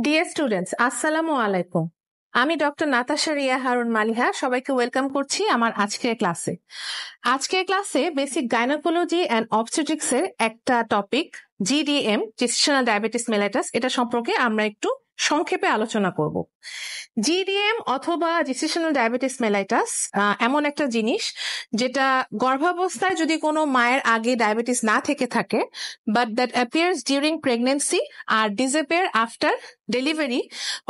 Dear students, আসসালামু আলাইকুম। আমি ডক্টর নাতাশা রিয়া হারুন মালিহা সবাইকে ওয়েলকাম করছি আমার আজকের ক্লাসে। আজকের ক্লাসে বেসিক গাইনোকোলজি অ্যান্ড অবস্টেট্রিক্স এর একটা টপিক জিডিএম, জেস্টিশনাল ডায়াবেটিস মেলিটাস, এটা সম্পর্কে আমরা একটু সংক্ষেপে আলোচনা করব। জিডিএম অথবা জেস্টিশনাল ডায়াবেটিস মেলাইটাস এমন একটা জিনিস যেটা গর্ভাবস্থায় যদি কোনো মায়ের আগে ডায়াবেটিস না থেকে থাকে, but that appears during pregnancy আর ডিসঅ্যাপিয়ার আফটার ডেলিভারি,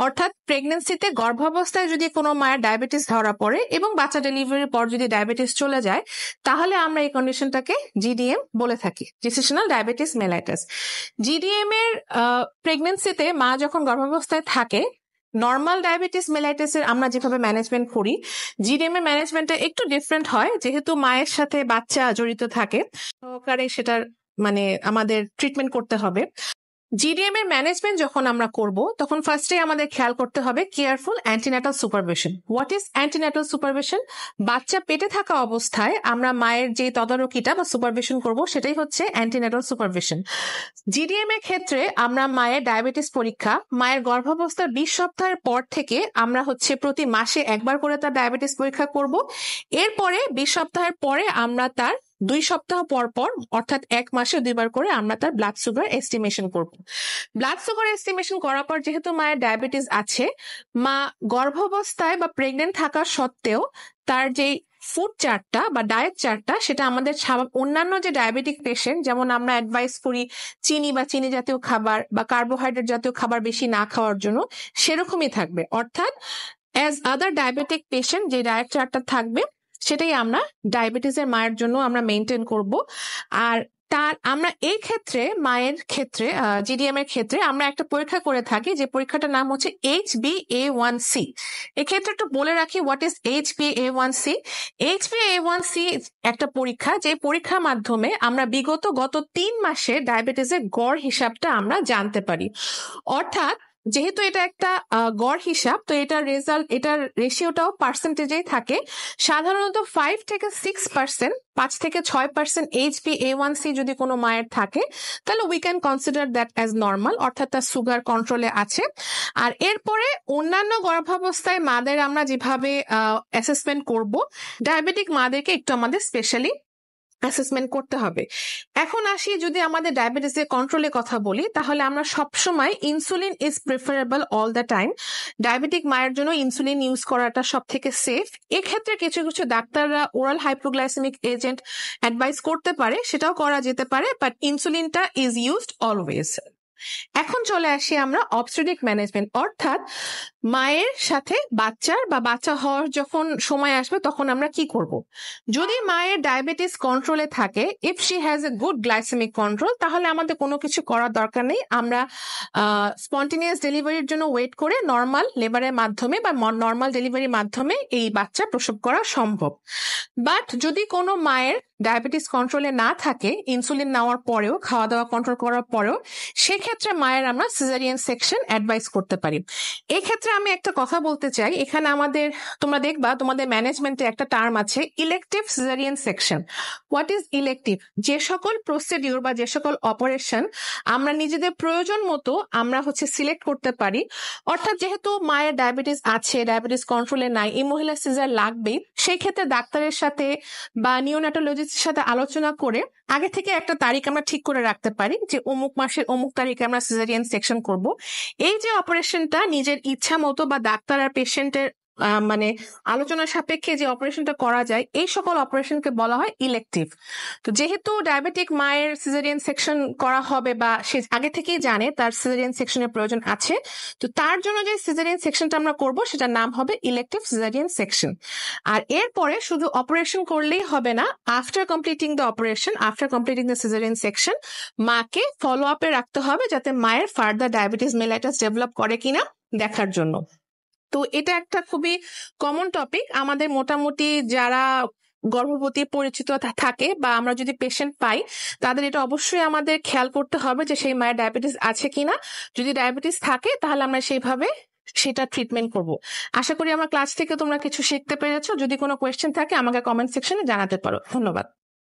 অর্থাৎ প্রেগনেন্সিতে গর্ভাবস্থায় যদি কোনো মায়ের ডায়াবেটিস ধরা পড়ে এবং বাচ্চা ডেলিভারির পর যদি ডায়াবেটিস চলে যায়, তাহলে আমরা এই কন্ডিশনটাকে জিডিএম বলে থাকি, জেস্টিশনাল ডায়াবেটিস মেলাইটাস। জিডিএম এর প্রেগনেন্সিতে মা যখন গর্ভাবস্থায় থাকে, নর্মাল ডায়াবেটিস মেলাইটিসের আমরা যেভাবে ম্যানেজমেন্ট করি, জিডিএম এর ম্যানেজমেন্টটা একটু ডিফারেন্ট হয়, যেহেতু মায়ের সাথে বাচ্চা জড়িত থাকে, সহকারে সেটার আমাদের ট্রিটমেন্ট করতে হবে। জিডিএম এর ম্যানেজমেন্ট যখন আমরা করব, তখন ফার্স্টে আমাদের খেয়াল করতে হবে careful antenatal supervision. What is antenatal supervision? বাচ্চা পেটে থাকা অবস্থায় আমরা মায়ের যে তদারকিটা বা সুপারভিশন করব, সেটাই হচ্ছে অ্যান্টিন্যাটাল সুপারভিশন। জিডিএম এর ক্ষেত্রে আমরা মায়ের ডায়াবেটিস পরীক্ষা, মায়ের গর্ভাবস্থার 20 সপ্তাহের পর থেকে আমরা প্রতি মাসে একবার করে তার ডায়াবেটিস পরীক্ষা করব। এরপরে 20 সপ্তাহের পরে আমরা তার 2 সপ্তাহ পর পর, অর্থাৎ 1 মাসে 2 বার করে আমরা তার ব্লাড সুগার এস্টিমেশন করব। ব্লাড সুগার এস্টিমেশন করার পর যেহেতু মায়ের ডায়াবেটিস আছে, মা গর্ভাবস্থায় বা প্রেগনেন্ট থাকা সত্ত্বেও তার যে ফুড চার্টটা বা ডায়েট চার্টটা, সেটা আমাদের অন্যান্য যে ডায়াবেটিক পেশেন্ট, যেমন আমরা অ্যাডভাইস করি চিনি বা চিনি জাতীয় খাবার বা কার্বোহাইড্রেট জাতীয় খাবার বেশি না খাওয়ার জন্য, সেরকমই থাকবে। অর্থাৎ অ্যাজ আদার ডায়াবেটিক পেশেন্ট যে ডায়েট চার্টটা থাকবে, সেটাই আমরা ডায়াবেটিসের মায়ের জন্য আমরা মেনটেন করব। আর আমরা এই ক্ষেত্রে মায়ের ক্ষেত্রে জিডিএম এর ক্ষেত্রে আমরা একটা পরীক্ষা করে থাকি, যে পরীক্ষাটার নাম হচ্ছে HbA1c। এক্ষেত্রে একটু বলে রাখি, হোয়াট ইজ HbA1c? HbA1c একটা পরীক্ষা, যে পরীক্ষার মাধ্যমে আমরা গত 3 মাসের ডায়াবেটিসের গড় হিসাবটা আমরা জানতে পারি। অর্থাৎ যেহেতু এটা একটা গড় হিসাব, তো এটার রেশিওটাও পার্সেন্টেজেই থাকে। সাধারণত 5 থেকে 6%, 5 থেকে 6% HbA1c যদি কোনো মায়ের থাকে, তাহলে we can consider that as normal, অর্থাৎ তার সুগার কন্ট্রোলে আছে। আর এরপরে অন্যান্য গর্ভাবস্থায় মাদের আমরা যেভাবে অ্যাসেসমেন্ট করব, ডায়াবেটিক মাদেরকে একটু আমাদের স্পেশালি অ্যাসেসমেন্ট করতে হবে। এখন আসি, যদি আমাদের ডায়াবেটিসের কন্ট্রোলের কথা বলি, তাহলে আমরা সবসময় insulin is preferable all the time. Diabetic মায়ের জন্য ইনসুলিন ইউজ করাটা সব থেকে সেফ। এক্ষেত্রে কিছু কিছু ডাক্তাররা ওরাল হাইপোগ্লাইসেমিক এজেন্ট অ্যাডভাইস করতে পারে, সেটাও করা যেতে পারে, বাট ইনসুলিনটা ইজ ইউজড অলওয়েজ। এখন চলে আসি আমরা অবস্টেট্রিক ম্যানেজমেন্ট, অর্থাৎ মায়ের সাথে বাচ্চা হওয়ার যখন সময় আসবে, তখন আমরা কি করব। যদি মায়ের ডায়াবেটিস কন্ট্রোলে থাকে, if she has a good glycemic control, তাহলে আমাদের কোনো কিছু করার দরকার নেই। আমরা স্পন্টেনিয়াস ডেলিভারির জন্য ওয়েট করে নর্মাল লেবারের মাধ্যমে বা নর্মাল ডেলিভারির মাধ্যমে এই বাচ্চা প্রসব করা সম্ভব। বাট যদি কোনো মায়ের ডায়াবেটিস কন্ট্রোলে না থাকে, ইনসুলিন নেওয়ার পরেও, খাওয়া দাওয়া কন্ট্রোল করার পরেও, সেক্ষেত্রে মায়ের আমরা সিজারিয়ান সেকশন অ্যাডভাইস করতে পারি। এক্ষেত্রে আমি একটা কথা বলতে চাই, এখানে তোমরা দেখবা তোমাদের ম্যানেজমেন্টে একটা টার্ম আছে, elective caesarean section. What is elective? যে সকল প্রসিডিউর বা যে সকল অপারেশন আমরা নিজেদের প্রয়োজন মতো আমরা সিলেক্ট করতে পারি। অর্থাৎ যেহেতু মায়ের ডায়াবেটিস আছে, ডায়াবেটিস কন্ট্রোলে নাই, এই মহিলা সিজার লাগবেই, সেই ক্ষেত্রে ডাক্তারের সাথে বা নিওনাটোলজিস্টের সাথে আলোচনা করে আগে থেকে একটা তারিখ আমরা ঠিক করে রাখতে পারি, যে অমুক মাসের অমুক তারিখে আমরা সিজারিয়ান সেকশন করব। এই যে অপারেশনটা নিজের ইচ্ছা মতো বা ডাক্তার আর পেশেন্টের আলোচনার সাপেক্ষে যে অপারেশনটা করা যায়, এই সকল অপারেশনকে বলা হয় ইলেকটিভ। তো যেহেতু ডায়াবেটিক মায়ের সিজারিয়ান সেকশন করা হবে, বা সে আগে থেকেই জানে তার সিজারিয়ান সেকশনের প্রয়োজন আছে, তো তার জন্য যে সিজারিয়ান সেকশনটা আমরা করব, সেটার নাম হবে ইলেকটিভ সিজারিয়ান সেকশন। আর এরপরে শুধু অপারেশন করলেই হবে না, after completing the caesarean section মাকে ফলো আপে রাখতে হবে, যাতে মায়ের ফার্দার ডায়াবেটিস মেলাইটাস ডেভেলপ করে কিনা দেখার জন্য। তো এটা একটা খুবই কমন টপিক। আমাদের মোটামুটি যারা গর্ভবতী পরিচিত থাকে বা আমরা যদি পেশেন্ট পাই, তাদের এটা অবশ্যই আমাদের খেয়াল করতে হবে যে সেই মায়ের ডায়াবেটিস আছে কিনা। যদি ডায়াবেটিস থাকে, তাহলে আমরা সেইভাবে সেটা ট্রিটমেন্ট করব। আশা করি আমার ক্লাস থেকে তোমরা কিছু শিখতে পেরেছো। যদি কোনো কোয়েশ্চেন থাকে, আমাকে কমেন্ট সেকশনে জানাতে পারো। ধন্যবাদ।